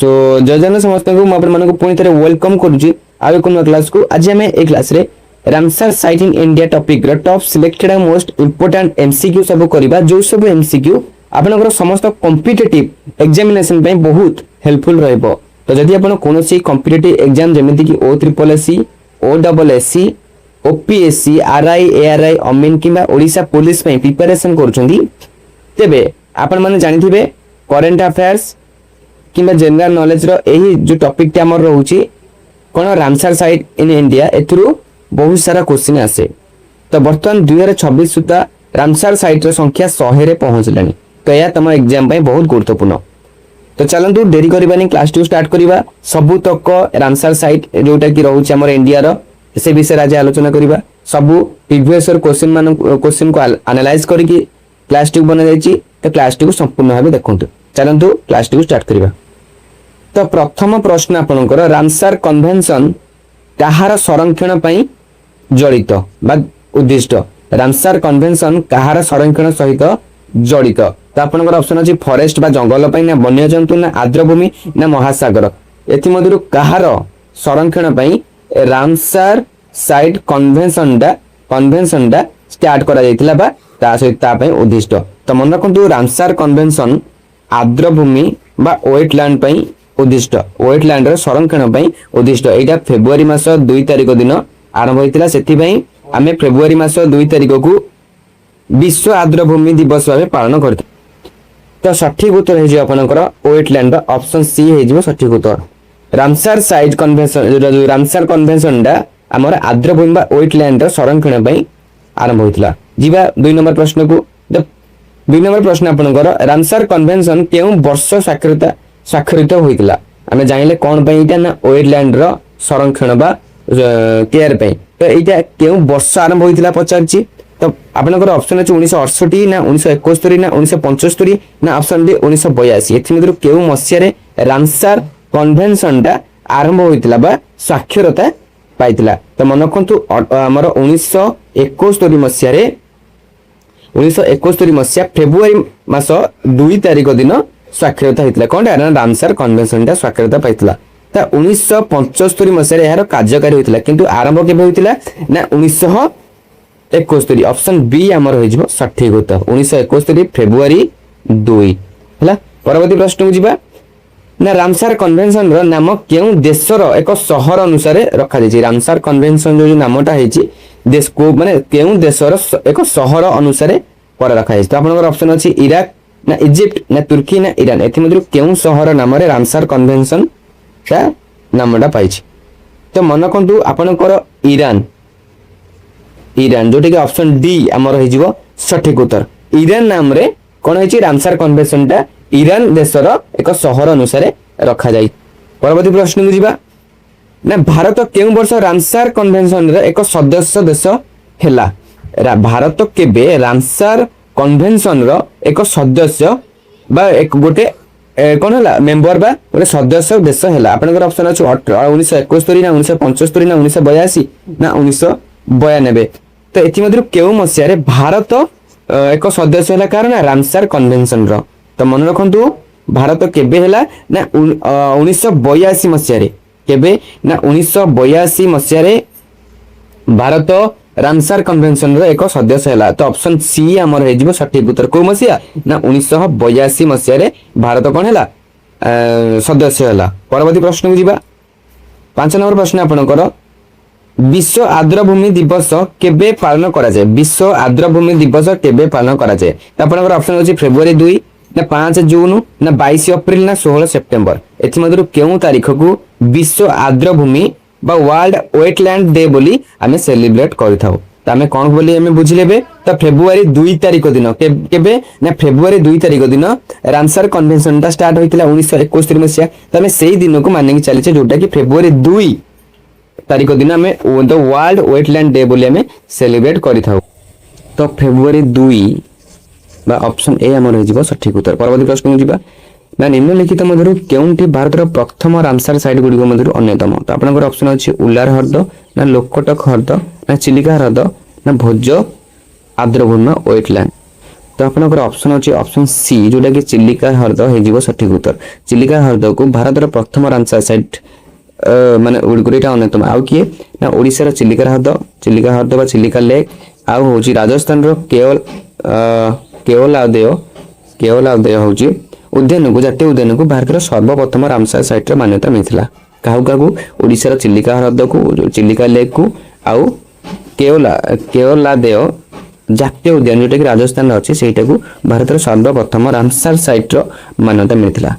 सो जय जन समस्त को मैं पुणी थे वेलकम करुच्ची आउ एक नुआ क्लास को। आज आम ए क्लास रे Ramsar site in India topic रो top selected and most important MCQ सब करबा। जो सब एमसीक्यू आपनकर समस्त कॉम्पिटिटिव एग्जामिनेशन पे बहुत हेल्पफुल रहबो। तो जदि आपण कोनोसी कॉम्पिटिटिव एग्जाम जेमिति कि O triple S C O double S C OPSC RI ARI अमीन किबा ओडिशा पुलिस पे प्रिपरेशन करूछंदी तेबे आपण माने जानिथिबे करंट अफेयर्स किंबा जनरल नॉलेज रो एही जो टॉपिक टे हमर रहउची कोन रामसर साइट इन इंडिया एथरु बहुत सारा क्वेश्चन आसे। तो वर्तमान 2026 सुधा रामसर साइट रो संख्या 100 रे पहुंचलानी। तो या तम एग्जाम पे बहुत गुरुत्वपूर्ण। तो चलंतु देरी करबानी क्लास 2 स्टार्ट करबा। सबु तक रामसर साइट जोटा कि रहउची हमर इंडिया रो से विषय आज आलोचना करबा। सबु प्रीवियस क्वेश्चन को एनालाइज करके क्लास 2 बना जायछि। तो क्लास 2 को संपूर्ण भाबे देखंतु। चलंतु क्लास 2 स्टार्ट करबा। तो प्रथम प्रश्न आपनकर रामसर कन्वेंशन कहार संरक्षण पई जड़ित बा उद्दिष्ट। रामसर कन्वेंशन कहार संरक्षण सहित जड़ित। तो आपनकर ऑप्शन अछि फॉरेस्ट बा जंगल पई ना वन्य जंतु ना आर्द्रभूमि ना महासागर। एथि मधुर कहार संरक्षण पई रामसर साइट कन्वेंशन डा स्टार्ट करा जायतिला बा ता सहित ता पई उद्दिष्ट। तो मन रखंतु रामसर कन्वेंशन आर्द्रभूमि बा वेटलैंड पई उद्दिष्ट। वेटलैंड रो संरक्षण पई उद्दिष्ट। एटा फेब्रुआरी मास 2 तारिख दिन आरंभ होइतिला। सेति पई आमे फेब्रुआरी मास 2 तारिख को विश्व आर्द्रभूमि दिवस भाबे पालन करते। तो सठिक उत्तर हे जे आपनकर वेटलैंड ऑप्शन सी हे जे सठिक उत्तर। Ramsar site convention Ramsar convention डा हमर आर्द्रभूमि बा वेटलैंड रो संरक्षण पई आरंभ होइतिला। जीवा 2 नंबर प्रश्न को। 2 नंबर प्रश्न आपनकर रामसर कन्वेंशन केउ वर्ष स्वाक्षरित होइतिला। आमे जानिले कोन पई इटा ना वेटलैंड रो संरक्षण बा केयर पई। तो इटा केउ वर्ष आरंभ होइतिला पचारछि। तो आपनकर ऑप्शन अछि 1968 ना 1971 ना 1975 ना ऑप्शन डी 1982। एथि मधुर केउ मसिया रे रामसर कन्वेंशन डा आरंभ होइतिला बा स्वाक्षरता पाइतिला। तो मन रखंतु हमर 1971 मसिया रे 1971 मसिया फेब्रुआरी मास 2 तारिख दिन स्वाक्षरता होइतिला। कोनटा रामसर कन्वेंशन डा स्वाक्षरता पाइतिला। ता 1975 मसिया यार कार्यकारी होइतिला किंतु आरंभ केबे होइतिला ना 1971। ऑप्शन बी हमर होई जिवो सठिक उत्तर 1971 फेब्रुआरी 2 हला। परवर्ती प्रश्न को जिबा ना रामसर कन्वेंशन रो नाम केउ देशर एक शहर अनुसार रखा जायछि। रामसर कन्वेंशन जो नामटा हेछि देश को माने केउ देशर एक शहर अनुसार पर रखा जायछि। तो आपनकर ऑप्शन अछि इराक ना इजिप्ट ना तुर्की ना ईरान। एथि मधुर केउ शहर नाम रे रामसर कन्वेंशन का नामटा पाइछि। तो मन रखंतु आपनकर ईरान जोटे कि ऑप्शन डी हमर हे जिवो सठिक उत्तर। ईरान नाम रे कोन हेछि रामसर कन्वेंशन टा ईरान देशर एक शहर अनुसार रखा जाय। परवर्ती प्रश्न को जिबा ना भारत केउ वर्ष रामसर कन्वेंशन रे एक सदस्य देश हेला। भारत केबे रामसर कन्वेंशन रो एक सदस्य बा एक गोटे कोन हला मेंबर बा गोटे सदस्य देश हेला। आपनकर ऑप्शन अछि 1971 ना 1975 ना 1982 ना 1992। तो एथि मधुर केउ मसिया रे भारत एक सदस्य हेला कारण रामसर कन्वेंशन रो। तो मन रखंतु भारत केबे हेला ना 1982 मसिया रे केबे ना 1982 मसिया रे भारत रामसर कन्वेंशन रो एक सदस्य हेला। तो ऑप्शन सी हमर हे जिवो सठिक उत्तर। को मसिया ना 1982 मसिया रे भारत कोन हेला सदस्य हेला। परवर्ती प्रश्न को जिबा 5 नंबर प्रश्न आपनकर विश्व आर्द्रभूमि दिवस केबे पालन करा जाय। विश्व आर्द्रभूमि दिवस केबे पालन करा जाय। तो आपनकर ऑप्शन अछि फेब्रुआरी 2 ना 5 जून ना 22 अप्रैल ना 16 सेप्टेम्बर। एथि मधुर केउ तारिख को विश्व आर्द्रभूमि बा वर्ल्ड वेटलैंड डे बोली आमे सेलिब्रेट करथाउ। त आमे कोन बोली आमे बुझि लेबे। तो फेब्रुआरी 2 तारिख दिन केबे ना फेब्रुआरी 2 तारिख दिन रामसर कन्वेंशन ता स्टार्ट होइतिला 1971 मसिया। त आमे सेही दिन को माने कि चलिছে जोटा कि फेब्रुआरी 2 तारिख दिन आमे द वर्ल्ड वेटलैंड डे बोली आमे सेलिब्रेट करथाउ। तो फेब्रुआरी 2 बा ऑप्शन ए हमर हो जिवो सठिक उत्तर। परवर्ती प्रश्न को जिबा ना निम्नलिखित मधुर केउंटी भारतर प्रथम रामसर साइट गुडी मधुर अन्यतम। तो आपनकर ऑप्शन अछि उल्लार ह्रद ना लोकटक ह्रद ना चिलिका ह्रद ना भोज आर्द्रभूमि वेटलैंड। तो आपनकर ऑप्शन अछि ऑप्शन सी जोटा कि चिलिका हृद हे सठिक उत्तर। चिलिका हृद को भारतर प्रथम रामसर साइट माने गुड़गुड़ीटा अन्यतम आउ किए ना ओडिशार चिलिका हृद बा चिलिका लेक आउ होची राजस्थान रो केवलादेय होची उद्यान को जातीय उद्यान को भारतर सर्वप्रथम रामसर साइट रे मान्यता मिथिला। काहू काहू ओडिशार चिलिका हृद को चिलिका लेक को आउ केवलादेय जातीय उद्यान जोटा कि राजस्थान अच्छी से भारत सर्वप्रथम रामसर साइट मान्यता मिलता है।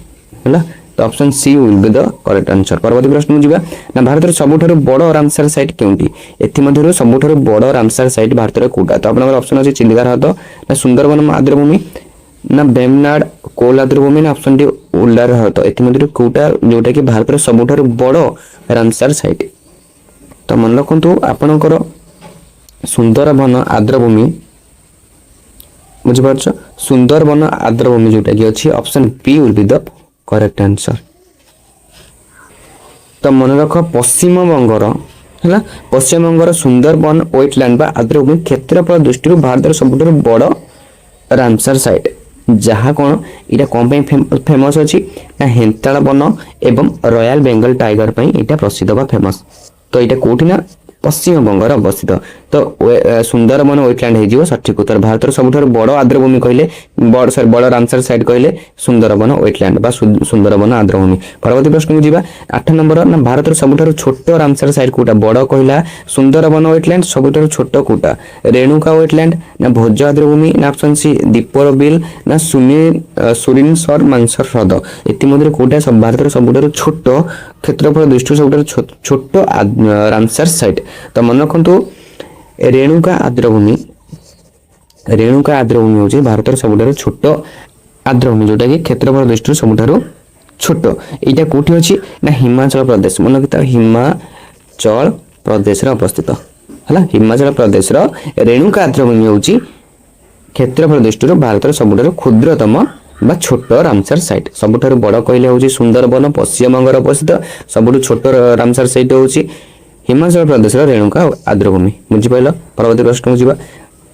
तो option C will be the correct answer. परवर्ती प्रश्न को ना भारत सबुठारु बड़ रामसर साइट केउंटी एथि सबुठारु बड़ रामसर साइट भारत कोटा। तो आपन ऑप्शन अछि चिलिका हृद ना सुंदरबन आर्द्रभूमि ना वेमनाड कोल आर्द्रभूमि ना ऑप्शन डी उल्लार हृद एथि कोटा जोटा कि भारत सबुठारु बड़ रामसर साइट। तो मन रखु आपणकर सुंदरबन आर्द्रभूमि बुझिपारछ सुंदरबन आर्द्रभूमि जोटा कि अछि option B will be the correct answer. तो मन रख पश्चिम बंगर है पश्चिम बंगर सुंदरबन वेटलैंड बा आर्द्रभूमि क्षेत्रफल दृष्टि भारत सबुठारु बड़ रामसर साइट जहाँ कौन इटा कौन फेमस अच्छी ना हेंताल वन एवं रॉयल बेंगल टाइगर इटा प्रसिद्ध बा फेमस। तो यहाँ कौटी ना पश्चिम बंगर अवस्थित। तो सुंदरबन वेटलैंड हो सठिक उत्तर। भारत सबुठारु बड़ आर्द्रभूमि कहले बड़ रामसर साइट कहले सुंदरबन वेटलैंड बा सुंदरबन आर्द्रभूमि। परवर्ती प्रश्न को जीवा 8 नंबर ना भारत सबुठारु छोट रामसर साइट कोटा बड़ कहला सुंदरबन वेटलैंड सबुठारु छोट कोटा रेणुका वेटलैंड ना भोज आर्द्रभूमि ना ऑप्शन सी दीपर बिल ना सुरिनसर मांसर हृद एति कोटा सब भारत सबुठारु छोट क्षेत्रफल दृष्टि सबुठारु छोट रामसर साइट। तो मन रखु रेणुका आर्द्रभूमि हूँ भारत सबुठारु छोट आर्द्रभूमि जोटा कि क्षेत्रफल दृष्टि सबुठारु छोट। यहाँ कौटी अच्छी ना हिमाचल प्रदेश मन रखिता हिमाचल प्रदेश अवस्थित है। हिमाचल प्रदेश रेणुका आर्द्रभूमि हूँ क्षेत्रफल दृष्टि भारत सबुठारु क्षुद्रतम बा छोट रामसर साइट। सबुठारु बड़ कहले हूँ सुंदरबन पश्चिम बंगर अवस्थित सबुठु छोट रामसर साइट हूँ हिमाचल प्रदेश रेणुका आर्द्रभूमि बुझिपाल। परवर्ती प्रश्न को जीवा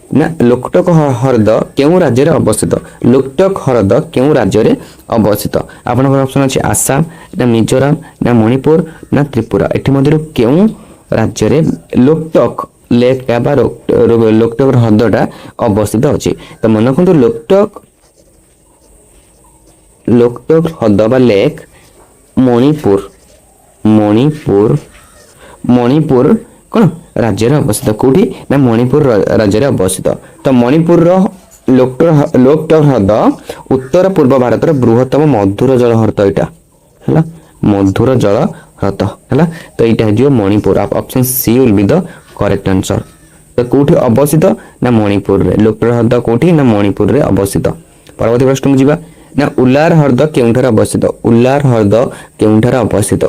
ना लोकटक हृद केउ राज्य रे अवस्थित लोकटक हृद केउ राज्य रे अवस्थित आपनकर ऑप्शन अछि आसाम ना मिजोराम ना मणिपुर ना त्रिपुरा एठी मध्यरु केउ राज्य रे लोकटक लेक बा लोकटक हृदटा अवस्थित अछि। तो मन रखु लोकटक हृद बा लेक मणिपुर कौन राज्य अवस्थित कौटी ना मणिपुर राज्य अवस्थित। तो मणिपुर लोकटक हृद उत्तर पूर्व भारत बृहत्तम मधुर जल हृद यहाँ है मधुर जल हृद है। तो यहाँ जो Manipur option C will be the correct answer. तो कौटी अवस्थित ना मणिपुर रे लोकटक हृद कौटी ना मणिपुर रे अवस्थित। परवर्ती प्रश्न को जीवा ना उल्लार हृद केउठार अवस्थित उल्लार हृद केउठार अवस्थित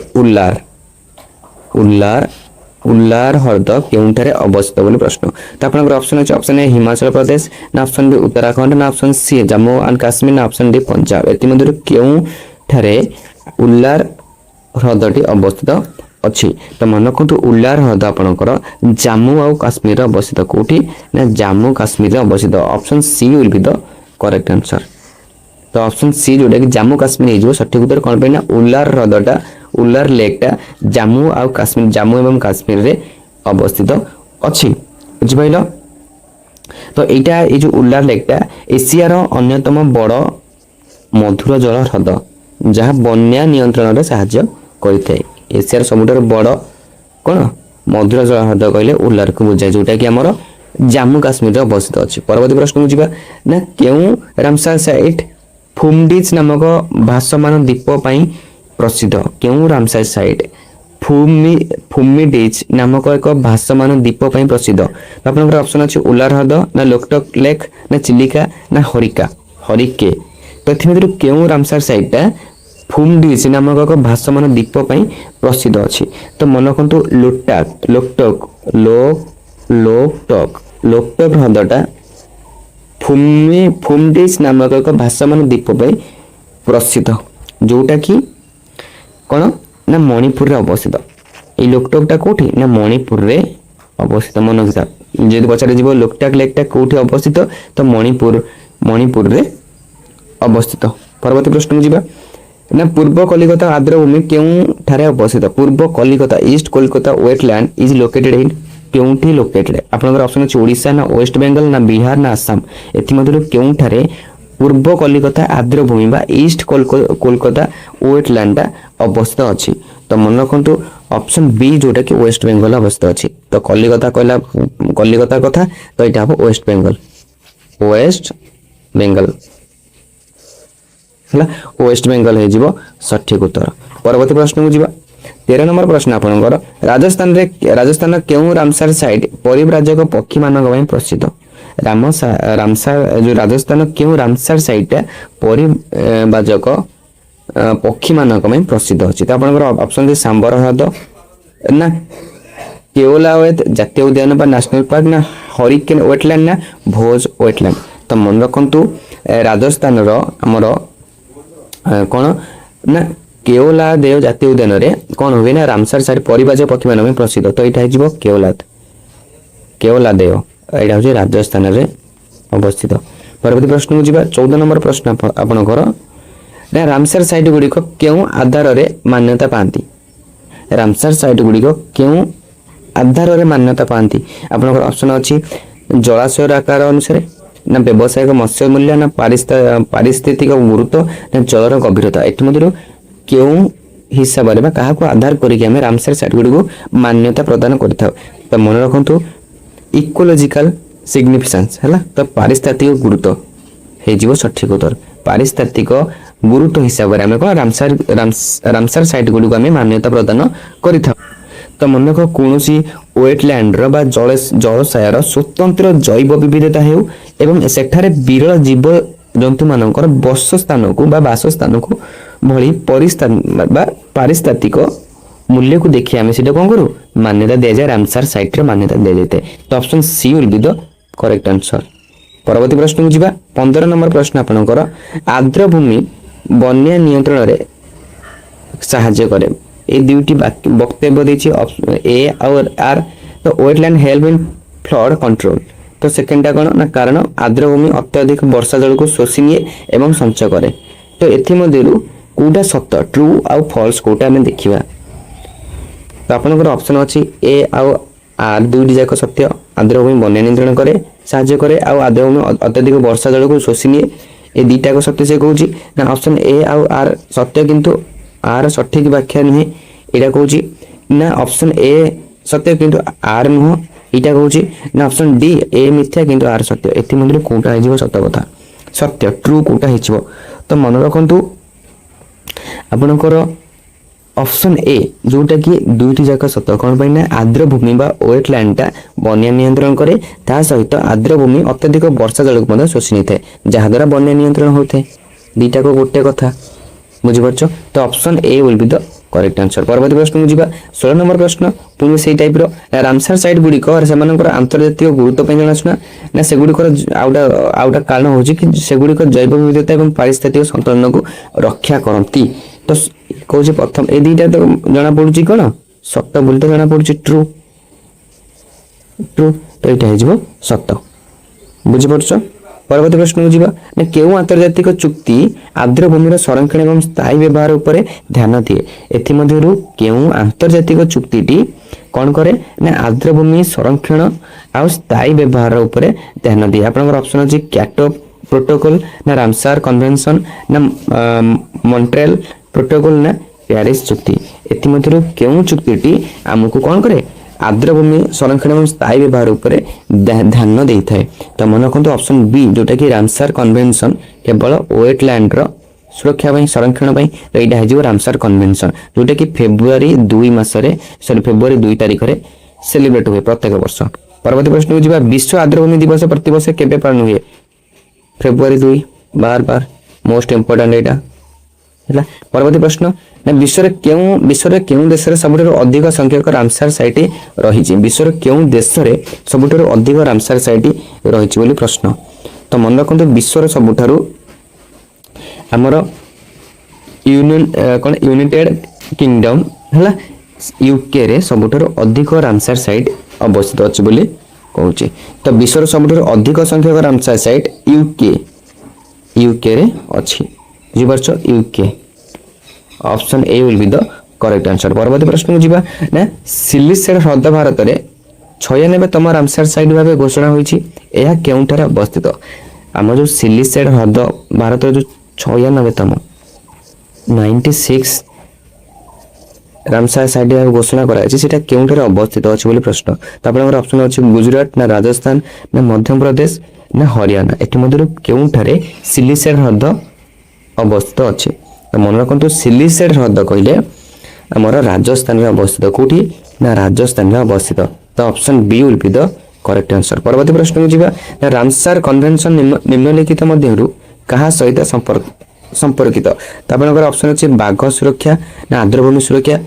उल्लार हृद केउठारे अवस्थित बोली प्रश्न। तो आपनकर ऑप्शन अछि ऑप्शन ए हिमाचल प्रदेश ना ऑप्शन बी उत्तराखंड ना option C Jammu and Kashmir ना ऑप्शन डी पंजाब एति मध्यरु केउठारे उल्लार हृदटी अवस्थित अछि। तो मन रखु उल्लार हृद आपनकर जम्मू और काश्मीर अवस्थित कोठी ना जम्मू काश्मीर अवस्थित option C will be the correct answer. तो ऑप्शन सी जोटा कि जम्मू काश्मीर हो सठिक उत्तर कौन पे ना उल्लार हृदटा उल्लार लेकटा जम्मू और काश्मीर जम्मू एवं काश्मीर रे अवस्थित अच्छी बुझिपाइल। तो यहाँ ये जो उल्लार लेकटा एशियार अन्यतम बड़ मधुर जल हृद जहाँ बन्या नियंत्रण रे साहाय्य करथाय एशियार सबुठारु बड़ कौन मधुर जल हृद कहले उल्लार को बुझाए जोटा कि हमर जम्मू काश्मीर अवस्थित अच्छी। परवर्ती प्रश्न को जीवा ना केउ रामसर साइट फुमडीज नामक भासमान द्वीप प्रसिद्ध केउ रामसर साइट फुमिडीज नामक एक भासमान द्वीप प्रसिद्ध। आपनकर ऑप्शन अछि उल्लार हृद ना लोकटक लेक ना चिलिका ना हरिके। तो एथि केउ रामसर साइटा फुमडीज नामक एक भासमान द्वीप प्रसिद्ध अछि। तो मन रखु लोकटक हृदटा फुमडीज नामक एक भासमान द्वीप प्रसिद्ध जोटा कि कौन ना मणिपुर रे अवस्थित। ये लोकटकटा कोठी ना मणिपुर रे अवस्थित मन रखा जब पचार जीव लोकटक लेकटा कोठी अवस्थित तो मणिपुर मणिपुर रे अवस्थित। परवर्ती प्रश्न को जीवा ना पूर्व कलिकता आर्द्रभूमि केउठारे अवस्थित। पूर्व Kalikata east Kolkata wetland is located in केउठी लोकेटेड। आपनकर ऑप्शन अछि ओडिशा ना वेस्ट बेंगल ना बिहार ना आसाम। एथि मधुर केउठारे पूर्व कलिकता आर्द्रभूमि बा ईस्ट कोलकाता वेटलैंड अवस्थित अछि। तो मन रखंतु ऑप्शन बी जोटा कि वेस्ट बेंगल अवस्थित अछि। तो कलिकता कहला कलिकता कथा तो एटा हो वेस्ट बेंगल हला वेस्ट बेंगल हे जीवो सठिक उत्तर। परवर्ती प्रश्न को जीवा 13 नंबर प्रश्न आपनकर राजस्थान केउ रामसर साइट परिव्राजक पक्षी मानक पय प्रसिद्ध। रामसर जो राजस्थान केउ रामसर साइट परिव्राजक पक्षी मानक पय प्रसिद्ध अछि। त आपनकर ऑप्शन दे सांबर हद ना केओलावेत जातीय उद्यान बा नेशनल पार्क ना हरिकेन वेटलैंड ना भोज वेटलैंड। तो मन रखंतु राजस्थान रो हमरो कौन ना केओला देव जातीय उद्यान रे कौन हुए ना रामसर साइट परिव्राजक पक्षी मानक प्रसिद्ध। तो एटा हिजबो केओला देव एटा हो राजस्थान रे अवस्थित। परवर्ती प्रश्न को जीवा 14 नंबर प्रश्न आपनकर ना रामसर साइट गुडी को केउ आधार रे मान्यता पांती। रामसर साइट गुडी को केउ आधार रे मान्यता पांती। आपनकर ऑप्शन अछि जलाशय आकार अनुसार ना व्यवसायिक मत्स्य मूल्य ना पारिस्थितिक गुरुत्व ना जलर गभीरता। एथि मधुर केउ हिसाब रे बा काहा को आधार करी हमें रामसर साइट गुडी को मान्यता प्रदान करथाउ। तो मन रखंतु इकोलॉजिकल सिग्निफिकेंस हैला। तो पारिस्थितिक गुरुत्व हे जीवो सठिक उत्तर। पारिस्थितिक गुरुत्व हिसाब रे हमें को रामसर साइट गुडी को हमें मान्यता प्रदान करिथाउ। तो मन रख कोनोसी वेटलैंड रो बा जलशयर स्वतंत्र जैव विविधता हेउ एवं सेठारे विरल जीव जंतु मानकर बसस्थान को बा वासस्थान को भली पारिस्थितिक मूल्य को देखि हमें सीधा कोन करू मान्यता दे जाय रामसर साइट रे मान्यता दे जेते। तो option C will be the correct answer. परवर्ती प्रश्न को जीवा 15 नंबर प्रश्न आपनकर आर्द्रभूमि बन्या नियंत्रण रे सहाय्य करे। ए दुईटी वक्तव्य देछि ए और आर। तो wetland help in flood control. तो सेकेंडटा कोन ना कारण आर्द्रभूमि अत्यधिक वर्षा जल को शोषि निए एवं संचय करे। तो एथि मध्यरु कोटा सत्य ट्रू आउ फॉल्स कोटा हमें देखिबा। तो आपनकर ऑप्शन अछि ए आउ आर दुईटी जाक सत्य। आर्द्रभूमि बन्या नियंत्रण करे सहाय्य करे आउ आर्द्रभूमि अत्यधिक वर्षा जल को शोषि निए ए दुईटा को सत्य से कहूची ना ऑप्शन ए आउ आर सत्य किंतु आर सठिक व्याख्या नहीं एटा कहूची ना ऑप्शन ए सत्य किंतु आर नुह एटा कहूची ना ऑप्शन डी ए मिथ्या किंतु आर सत्य। एथि मध्यरु कोटा हे जीवो सत्य कथा सत्य ट्रू कोटा हे जीवो। तो मन रखंतु आपनकर ऑप्शन ए जोटा कि दुईटी जाक सत्य कोन पय ना आर्द्रभूमि बा वेटलैंड ता बन्या नियंत्रण करे ता सहित आर्द्रभूमि अत्यधिक वर्षा जल को शोषि निथे जहा द्वारा बन्या नियंत्रण होथे। दीटा को गोटे कथा बुझि परछो। तो option A will be the correct answer. परवर्ती प्रश्न को जीवा 16 नंबर प्रश्न पुनी सेही टाइप रो रामसर साइट गुडी को सेमानकर अंतर्जातीय गुरुत्व पे जणासुना ना से गुडी को आउटा कारण होची कि से गुडी को जैव विविधता एवं पारिस्थितिक संतुलन को रक्षा करंती। तो कहूची प्रथम ए दीटा तो जणा पडुची कोन सत्य बोलते जणा पडुची ट्रू तो एटा हे जीवो सत्य बुझि परछो। परवर्ती प्रश्न को जीवा ना केउ अंतर्जातिक चुक्ति आर्द्रभूमि संरक्षण एवं स्थायी व्यवहार उपरे ध्यान दिए। एथि मध्यरु केउ अंतर्जातिक चुक्तिटी कोन करे ना आर्द्रभूमि संरक्षण आ स्थायी व्यवहार उपरे ध्यान दिए। आपनकर ऑप्शन अछि क्योटो प्रोटोकॉल ना रामसर कन्वेंशन ना मॉन्ट्रियल प्रोटोकॉल ना पेरिस चुक्ति। एथि मध्यरु केउ चुक्तिटी हमकु कोन करे आर्द्रभूमि संरक्षण एवं स्थायी व्यवहार उपरे ध्यान देई थाए। तो मन रखंतु ऑप्शन बी जोटा कि रामसर कन्वेंशन केवल वेटलैंड रो सुरक्षा पई संरक्षण पई। तो एटा हेजिवो रामसर कन्वेंशन जोटा कि फेब्रुआरी 2 तारिख रे सेलिब्रेट हुए प्रत्येक वर्ष। परवर्ती प्रश्न को जीवा विश्व आर्द्रभूमि दिवस प्रति वर्ष केबे पालन हुए फेब्रुआरी 2 बार मोस्ट इंपोर्टेंट एटा हैला। परवर्ती प्रश्न ना विश्व रे केउ देश रे सबुठारु अधिक संख्यक रामसर साइट रहिछि। विश्व रे केउ देश रे सबुठारु अधिक रामसर साइट रहिछि बोली प्रश्न। तो मन रखंतु विश्व रे सबुठारु हमर यूनाइटेड किंगडम हैला यूके रे सबुठारु अधिक रामसर साइट अवस्थित अछि बोली कहूछि। तो विश्व रे सबुठारु अधिक संख्यक रामसर साइट यूके यूके रे अछि बुझिपारछ UK option A will be the correct answer. परवर्ती प्रश्न को जीवा ना सिलिसेट ह्रद भारत रे 96तम रामसर साइट भाबे घोषणा होईछि एहा केउठारे अवस्थित हम जो सिलिसेट ह्रद भारत रे जो 96तम 96 रामसर साइट भाबे घोषणा कराइछि सेटा केउठारे अवस्थित अछि बोली प्रश्न। तापर ऑप्शन अछि गुजरात ना राजस्थान ना मध्य प्रदेश ना हरियाणा एठी मध्यरु केउठारे सिलिसेट ह्रद अवस्थित अछि। मन रखु सिलिसेट ह्रद कहले आमर राजस्थान में अवस्थित कोठी ना राजस्थान में अवस्थित तो option B will be the correct answer. परवर्ती प्रश्न को जीवा रामसर कन्वेंशन निम्नलिखित मध्यरु कहा सहित संपर्कित तो ऑप्शन अछि बाघ सुरक्षा ना आर्द्रभूमि सुरक्षा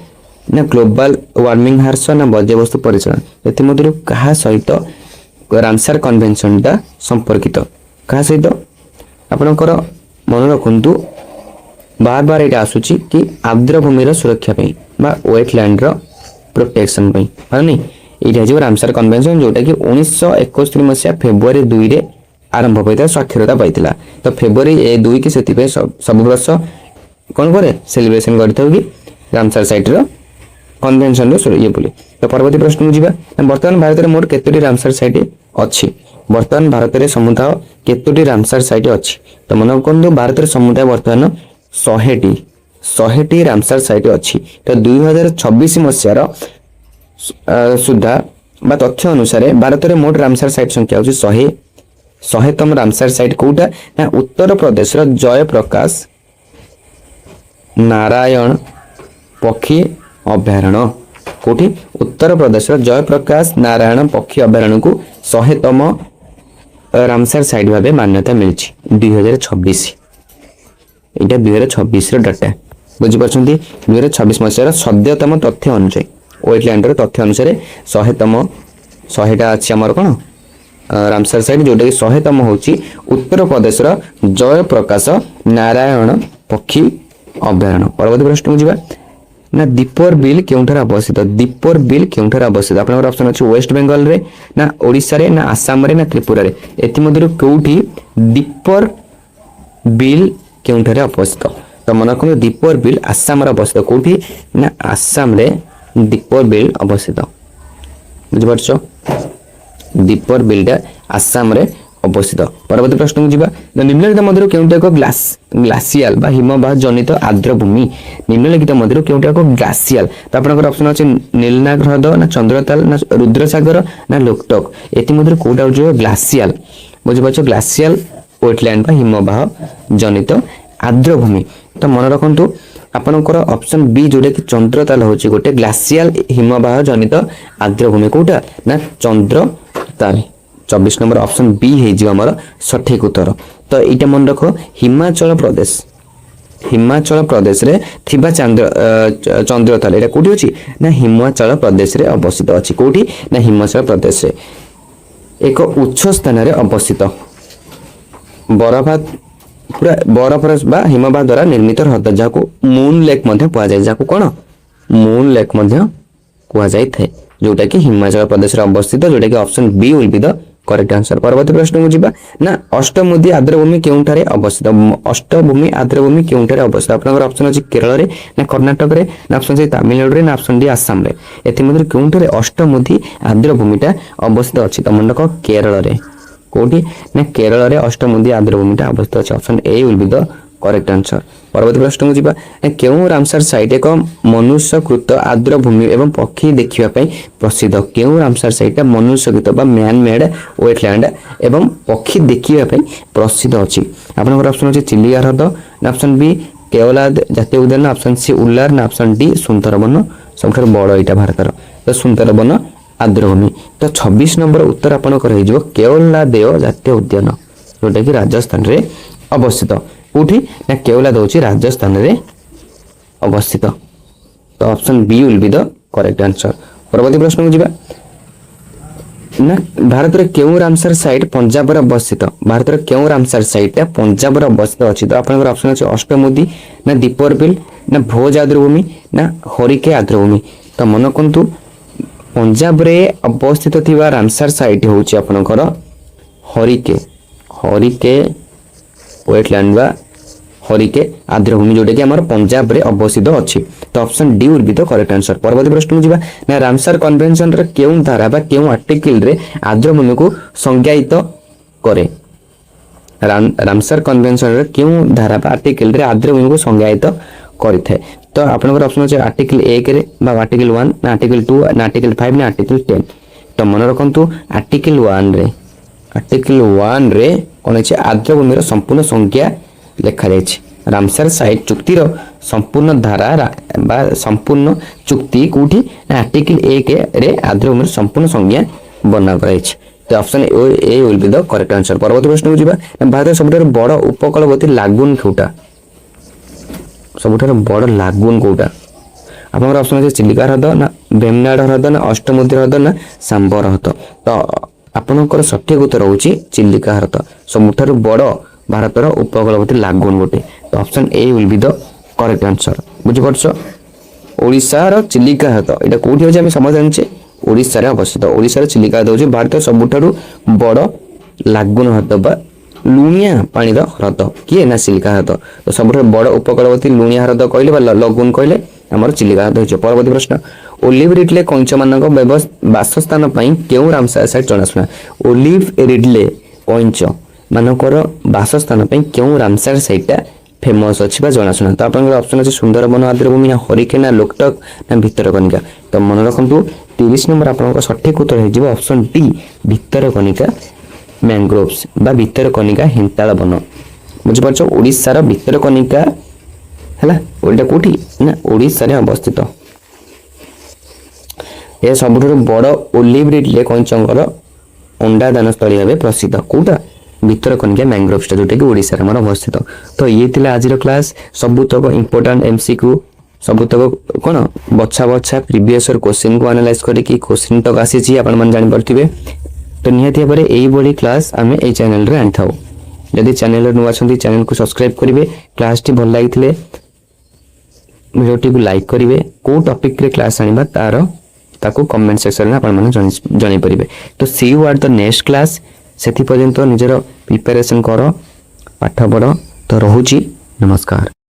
ना ग्लोबल वार्मिंग ह्रास ना वर्ज्यवस्तु परिचालन एथि मध्यरु कहा सहित रामसर कन्वेंशन टा संपर्कित कहा सहित आपनकर मन रखु बार बार ये आसूची कि आर्द्रभूमि सुरक्षा वेटलैंड प्रोटेक्शन मानी ये रामसर कन्वेंशन जोटा कि 1971 मसीहा फेब्रुआरी 2 रे आरंभ होता स्वाक्षरता पाई तो फेब्रुआरी 2 की सब वर्ष कौन करे सेलिब्रेशन करता कि रामसर साइट कन्वेंशन ये बोली। तो परवर्ती प्रश्न को जीवा वर्तमान भारत में मोट केतोटी रामसर साइट अच्छी वर्तमान भारत में समुदाय केतोटी रामसर साइट अच्छी तो मन रखु भारत में समुदाय वर्तमान 100टी रामसर साइट अच्छी तो 2026 मसीहार सुधा बा तथ्य अनुसार भारत में मोट रामसर साइट संख्या होची 100तम रामसर साइट कोटा ना उत्तर प्रदेश जयप्रकाश नारायण पक्षी अभयारण्य कोठी उत्तर प्रदेश जयप्रकाश नारायण पक्षी अभयारण्य को 100तम रामसर साइट भाव मान्यता मिली 2026 यहाँ 2026 डाटा बुझीपार 2026 मसीहार सद्यतम तथ्य अनुसार वेटलैंड तथ्य अनुसार 100तम 100टा अच्छी आमर कौन रामसर साइट जोटा कि 100तम होची उत्तर प्रदेश जयप्रकाश नारायण पक्षी अभयारण्य। परवर्ती प्रश्न को जीवा ना दीपर बिल केउठार अवस्थित दीपर बिल केउठार अवस्थित आपनकर ऑप्शन अछि वेस्ट बेंगल रे ना ओडिसा रे ना आसाम रे ना त्रिपुरा रे एथि मध्यरु कोउठी दीपर बिल केउठारे अवस्थित तो मन रखु दीपर बिल आसाम अवस्थित कोठी ना आसाम रे दीपर बिल अवस्थित बुझिपारछ दीपर बिलटा आसाम रे अवस्थित। परवर्ती प्रश्न को जीवा निम्नलिखित मध्यरु केउटा एक ग्लासियल बा हिमबाह जनित आर्द्रभूमि निम्नलिखित मध्यरु केउटा एक ग्लासियल तो आपनकर ऑप्शन अछि नीलनाग ह्रद ना चंद्रताल ना रुद्रसागर ना लोकटक एथि मध्यरु कोउटा जो ग्लासियल बुझिपारछ ग्लासियल वेटलैंड बा हिमबाह जनित आर्द्रभूमि तो मन रखु आपनकर ऑप्शन बी जोटा कि चंद्रताल होची गोटे ग्लासियल हिमबाह जनित आर्द्रभूमि कोउटा ना चंद्रताल 24 नंबर ऑप्शन बी है जो हमर सठिक उत्तर। तो एटा मन रखो हिमाचल प्रदेश रे थिबा चंद्रताल एटा कोठी अछि ना हिमाचल प्रदेश रे अवस्थित अछि कोठी ना हिमाचल प्रदेश रे एक उच्च स्थान रे अवस्थित बरफात पूरा बरफ बा हिमबाह द्वारा निर्मित हृद जाको मून लेक मध्य कुआ जाय जाको कोन मून लेक मध्य कुआ जाय थे जोटा कि हिमाचल प्रदेश रे अवस्थित जोटा कि option B will be the correct answer. परवर्ती प्रश्न को जीवा ना अष्टमुदी आर्द्रभूमि केउठारे अवस्थित अष्टभूमि आर्द्रभूमि केउठारे अवस्थित आपनकर ऑप्शन अछि केरल रे ना कर्नाटक रे ना ऑप्शन सी तमिलनाडु रे ना ऑप्शन डी आसाम रे एथि मध्ये केउठारे अष्टमुदी आर्द्रभूमिटा अवस्थित अछि तो मन रखो केरल रे कोठी ना केरल रे अष्टमुदी आर्द्रभूमिटा अवस्थित अछि option A will be the correct answer. परवर्ती प्रश्न को जीवा केउ रामसर साइट एक मनुष्यकृत आर्द्रभूमि एवं पक्षी देखिबा पई प्रसिद्ध केउ रामसर साइट मनुष्यकृत बा मैन मेड वेटलैंड एवं पक्षी देखिबा पई प्रसिद्ध अछि आपनकर ऑप्शन अछि चिलिका ह्रद ना ऑप्शन बी केवलाद जातीय उद्यान ऑप्शन सी उल्लार ना ऑप्शन डी सुंदरबन सबठार बड़ एटा भारतर तो सुंदरबन आर्द्रभूमि तो 26 नंबर उत्तर आपनकर हे जो केवलादेव जातीय उद्यान जोटा कि राजस्थान रे अवस्थित कोठी ना केवलाद होची राजस्थान रे अवस्थित तो option B will be the correct answer. परवर्ती प्रश्न को जीवा ना भारत रे केउ रामसर साइट पंजाब रे अवस्थित भारत रे केउ रामसर साइट पंजाब रे अवस्थित अछि तो आपनकर ऑप्शन अछि अष्टमुदी ना दीपर बिल ना भोज आर्द्रभूमि ना हरिके आर्द्रभूमि तो मन कोंतु पंजाब रे अवस्थित थिबा रामसर साइट होची आपनकर हरिके वेटलैंड बा हरिके आर्द्रभूमि जोटा कि आमर पंजाब रे अवस्थित अछि तो option D will be the correct answer. परवर्ती प्रश्न को जिबा ना रामसर कन्वेंशन रे केउं धारा बा केउं आर्टिकल रे आर्द्रभूमि को संज्ञायित करे रामसर कन्वेंशन रे केउं धारा बा आर्टिकल रे आर्द्रभूमि को संज्ञायित करिथे तो आपनकर ऑप्शन अछि आर्टिकल 1 रे बा आर्टिकल 1 ना आर्टिकल 2 ना आर्टिकल 5 ना आर्टिकल 10 तो मन रखंतु आर्टिकल 1 रे कोन अछि आर्द्रभूमि रो संपूर्ण संज्ञा लेखा जायछि रामसर साइट चुक्ति रो संपूर्ण धारा बा संपूर्ण चुक्ति कोठी आर्टिकल 1 रे आर्द्रभूमि रो संपूर्ण संज्ञा बना कराइछि तो option A will be the correct answer. परवर्ती प्रश्न को जिबा भारत सबटर बड़ उपकूलवर्ती लागून कोटा सबटर बड़ लागून कोटा आपनकर ऑप्शन अछि चिलिका ह्रद ना बेमनाड ह्रद ना अष्टमुद्र ह्रद ना सांबर ह्रद तो आपनकर सठिक उत्तर होछि चिलिका ह्रद सबटर बड़ भारतर उपकूलवर्ती लागून गोटे तो option A will be the correct answer बुझि परछो ओडिसा रो चिलिका ह्रद एटा कोठी होछि हम समझ जानछे ओडिसा रे अवस्थित ओडिसा रो चिलिका ह्रद होछि भारत सबठारु बड़ लागून ह्रद बा लुणिया पानी रो ह्रद किए ना चिलिका ह्रद तो सबठारु बड़ उपकूलवर्ती लुणिया ह्रद कहले बा लगून कहले हमर चिलिका ह्रद होछि। परवर्ती प्रश्न ओलिव रिडले कंच मानक वासस्थान पई केउ रामसर साइट जणासुना ओलिव रिडले कंच मानकर वासस्थान पई केउ रामसर साइटटा फेमस अछि बा जणासुना तो आपनकर ऑप्शन अछि सुंदरबन आर्द्रभूमि ना हरिकेन ना लोकटक ना भितरकनिका तो मन रखंतु 30 नंबर आपनकर सठिक उत्तर हे जिवो ऑप्शन डी भितरकनिका मैंग्रोव्स बा भितरकनिका हिंताळ वन बुझि परछो ओडिसा रो भितरकनिका हला ओटा कोठी ना ओडिसा रे अवस्थित ए सबठुरु बड़ ओलिव रिडले कंचंकर अंडा दान स्थली भाबे प्रसिद्ध कोटा भितरकनिका मैंग्रोव्स जोटा कि ओडिसा रे अवस्थित तो ये थिला आज रो क्लास सबुतक इंपोर्टेंट एमसीक्यू सबुतक कोन बछा बछा प्रीवियस ईयर क्वेश्चन को एनालाइज करी कि क्वेश्चन तक आसी छी आपण मन जानि परथिबे तो निहाती भाबरे एई बडी क्लास हमें ए चैनल रे आनथाउ यदि चैनल रे नुवा छथि चैनल को सब्सक्राइब करिवे क्लास टी भल लागिथिले वीडियो टी को लाइक करिवे को टॉपिक रे क्लास आनिबा तारो ताको कमेंट सेक्शन में आपण माने जणाई परिबे तो see you at the next class सेति पर्यंत निजरो प्रिपरेशन करो पाठ पढ़ो तो रहुची नमस्कार।